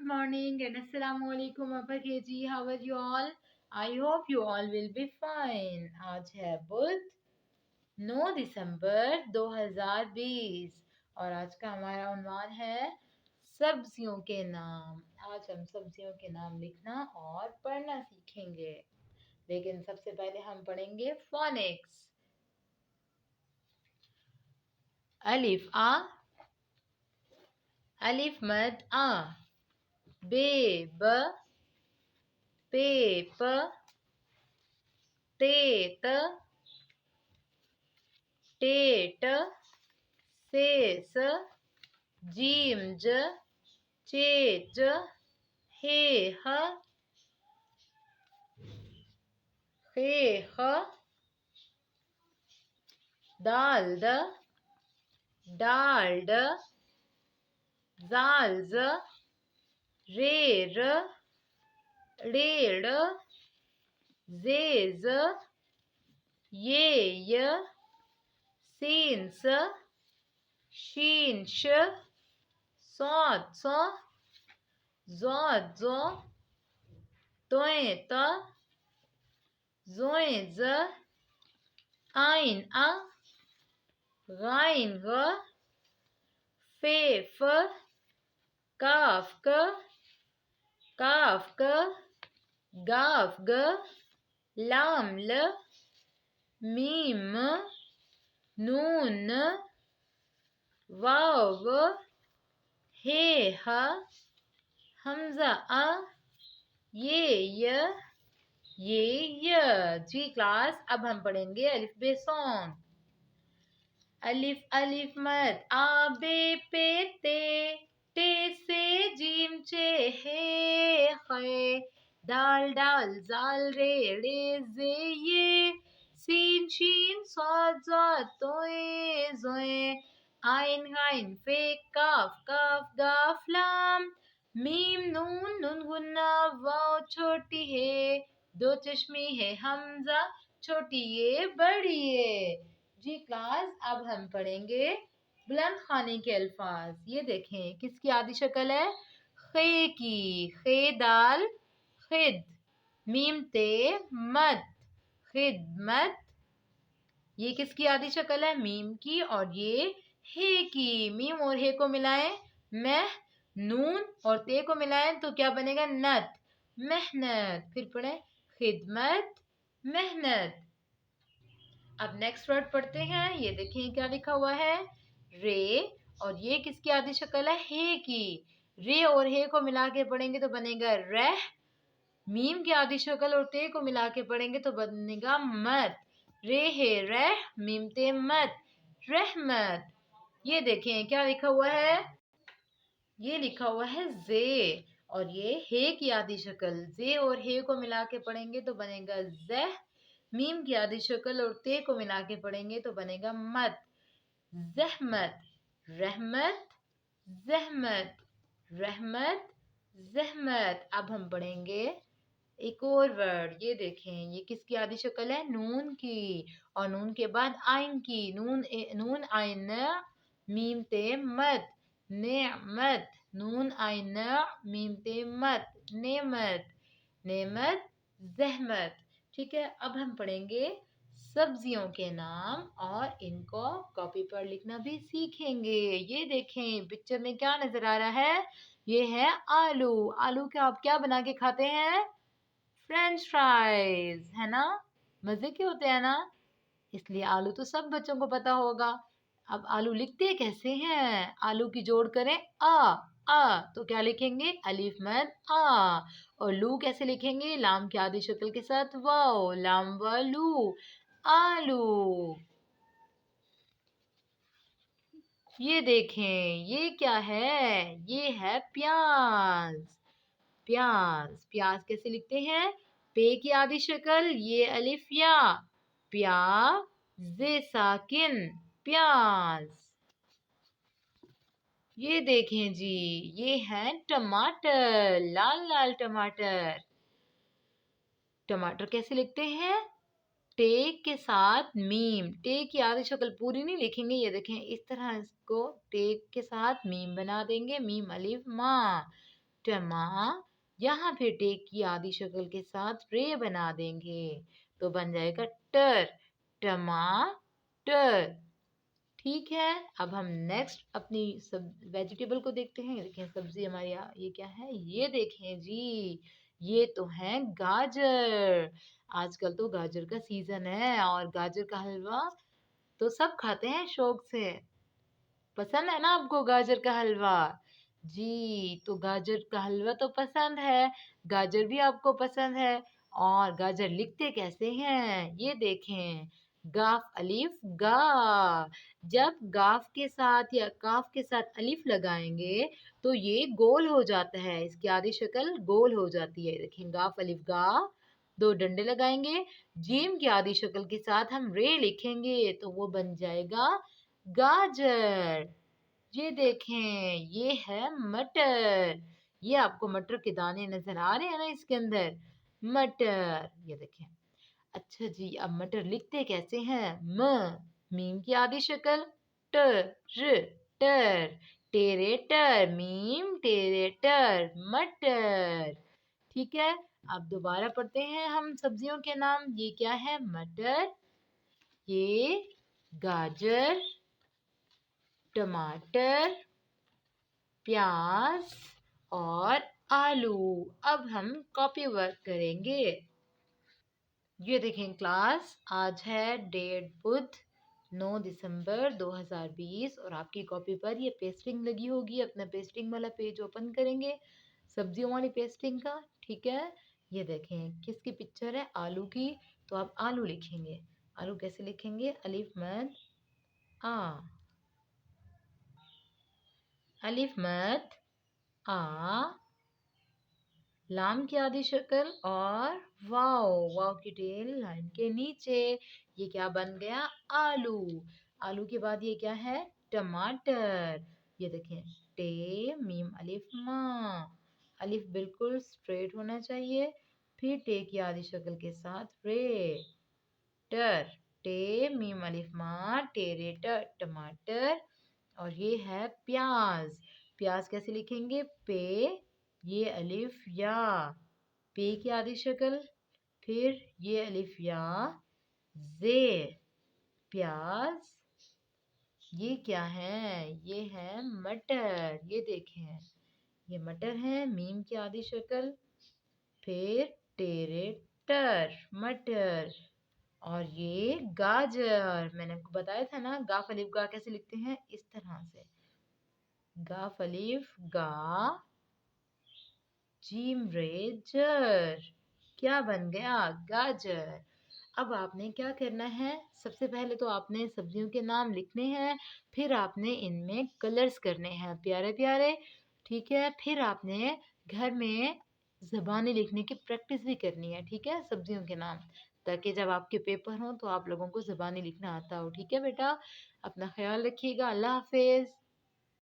good morning and assalamu alaikum Upper KG. How are you all? I hope you all will be fine. आज है बुध 9 दिसंबर 2020 और आज का हमारा उन्वान है सब्जियों के नाम। आज हम सब्जियों के नाम लिखना और पढ़ना सीखेंगे, लेकिन सबसे पहले हम पढ़ेंगे फोनिक्स। अलिफ आ, अलिफ मद आ, बे ब, पे प, ते त, टे ट, से स, जीम ज, चे च, हे ह, खे ख, दाल द, डाल ड, जाल ज, रे र, रे ड़, जे ज, ये य, सीन स, शीन श, सौद स, ज़ौद ज़ो, तोय त, ज़ोय ज़, आइन आ, गाइन ग, फे फ, काफ क, काफ क, गाफ ग, लाम ल, मीम म, नून न, वाव व, हे ह, हमजा आ, ये य। जी क्लास, अब हम पढ़ेंगे अलिफ बे सॉन्ग। अलिफ अलिफ मद आ बे पे ते से जीम चे हे खे, दाल डाल जाल रे रे जे ये, सीन शीन सॉद ज़ाद तोय ज़ोय, आइन गाइन फे काफ काफ गाफ लाम, मीम नून नून गुन्ना वाव छोटी है, दो चश्मे है हमजा छोटी ये बड़ी है। जी क्लास, अब हम पढ़ेंगे बुलंद खाने के अल्फाज। ये देखें किसकी आदि शक्ल है, खे की, खे दाल खिद, मीम ते मद, खिदमत। ये किसकी आदि शक्ल है, मीम की, और ये हे की। मीम और हे को मिलाएं मह, नून और ते को मिलाएं तो क्या बनेगा, नत, मेहनत। फिर पढ़े खिदमत, मेहनत। अब नेक्स्ट वर्ड पढ़ते हैं। ये देखिए क्या लिखा हुआ है, रे, और ये किसकी आदि शक्ल है, हे की। रे और हे को मिला के पढ़ेंगे तो बनेगा रह, मीम की आदि शक्ल और ते को मिला के पढ़ेंगे तो बनेगा मत। रे हे रह, मीम ते मत, रहमत। ये देखें क्या लिखा हुआ है, ये लिखा हुआ है जे, और ये हे की आदि शक्ल, जे और हे को मिला के पढ़ेंगे तो बनेगा जह, मीम की आदि शक्ल और ते को मिला के पढ़ेंगे तो बनेगा मत, जहमत, रहमत, जहमत, रहमत, जहमत। अब हम पढ़ेंगे एक और वर्ड। ये देखें ये किसकी आदि शक्ल है, नून की, और नून के बाद आइन की, नून आइन मीम ते मत, नेमत, नून आइन मीम ते मत, नेमत, नेमत, जहमत। ठीक है, अब हम पढ़ेंगे सब्जियों के नाम और इनको कॉपी पर लिखना भी सीखेंगे। ये देखें पिक्चर में क्या नजर आ रहा है, ये है आलू। आलू के आप क्या बना के खाते हैं, फ्रेंच फ्राइज, है ना, मजे के होते हैं ना, इसलिए आलू तो सब बच्चों को पता होगा। अब आलू लिखते कैसे हैं, आलू की जोड़ करें आ तो क्या लिखेंगे, अलिफ मद आ, और लू कैसे लिखेंगे, लाम की आदि शक्ल के साथ वाओ, लाम व लू, आलू। ये देखें ये क्या है, ये है प्याज। प्याज, प्याज कैसे लिखते हैं, पे की आदि शक्ल, ये अलिफ या, प्या, जे साकिन, प्याज। ये देखें जी, ये है टमाटर, लाल लाल टमाटर। टमाटर कैसे लिखते हैं, टे के साथ मीम, टे की आदि शक्ल पूरी नहीं लिखेंगे, ये देखें इस तरह इसको टे के साथ मीम बना देंगे, मीम अलिफ माँ, टमा, यहाँ फिर टेक की आधी शक्ल के साथ रे बना देंगे तो बन जाएगा टर, टमाटर। ठीक है, अब हम नेक्स्ट अपनी सब वेजिटेबल को देखते हैं। देखें सब्जी हमारी ये क्या है, ये देखें जी, ये तो है गाजर। आजकल तो गाजर का सीजन है और गाजर का हलवा तो सब खाते हैं शौक से। पसंद है ना आपको गाजर का हलवा? जी, तो गाजर का हलवा तो पसंद है, गाजर भी आपको पसंद है। और गाजर लिखते कैसे हैं, ये देखें, गाफ अलिफ गा। जब गाफ के साथ या काफ के साथ अलिफ लगाएंगे तो ये गोल हो जाता है, इसकी आधी शक्ल गोल हो जाती है। देखें गाफ अलिफ गा, दो डंडे लगाएंगे, जीम की आधी शक्ल के साथ हम रे लिखेंगे तो वो बन जाएगा गाजर। ये देखें, ये है मटर। ये आपको मटर के दाने नजर आ रहे हैं ना इसके अंदर, मटर। ये देखें। अच्छा जी, अब मटर लिखते कैसे हैं? म, मीम की आधी शक्ल, ट, र, टर, टेरेटर, मीम टेरेटर, मटर। ठीक है, अब दोबारा पढ़ते हैं हम सब्जियों के नाम। ये क्या है? मटर, ये गाजर, टमाटर, प्याज और आलू। अब हम कॉपी वर्क करेंगे। ये देखें क्लास, आज है डेट बुध 9 दिसंबर 2020 और आपकी कॉपी पर ये पेस्टिंग लगी होगी। अपना पेस्टिंग वाला पेज ओपन करेंगे, सब्जियों वाली पेस्टिंग का। ठीक है, ये देखें किसकी पिक्चर है? आलू की। तो आप आलू लिखेंगे। आलू कैसे लिखेंगे? अलिफ मद आ, अलिफ मद आ, लाम की आधी शक्ल और वाव, वाव की टेल लाइन के नीचे। ये क्या बन गया? आलू। आलू के बाद ये क्या है? टमाटर। ये देखें, टे मीम अलिफ मा, अलिफ बिल्कुल स्ट्रेट होना चाहिए, फिर टे की आधी शक्ल के साथ रे, टर, टे मीम अलिफ मा, टेरे टमाटर। और ये है प्याज। प्याज कैसे लिखेंगे? पे, ये अलिफ या, पे की आधी शक्ल, फिर ये अलिफ या, जे, प्याज। ये क्या है? ये है मटर। ये देखें, ये मटर है, मीम की आधी शक्ल, फिर टेरे टर, मटर। और ये गाजर। मैंने आपको बताया था ना, गाफ अलिफ गा कैसे लिखते हैं? इस तरह से, गाफ अलिफ गा, जीम रे जर। क्या बन गया? गाजर। अब आपने क्या करना है? सबसे पहले तो आपने सब्जियों के नाम लिखने हैं, फिर आपने इनमें कलर्स करने हैं प्यारे प्यारे। ठीक है, फिर आपने घर में ज़बानी लिखने की प्रैक्टिस भी करनी है। ठीक है, सब्जियों के नाम, ताकि जब आपके पेपर हों तो आप लोगों को ज़बानी लिखना आता हो। ठीक है बेटा, अपना ख्याल रखिएगा। अल्लाह हाफिज़।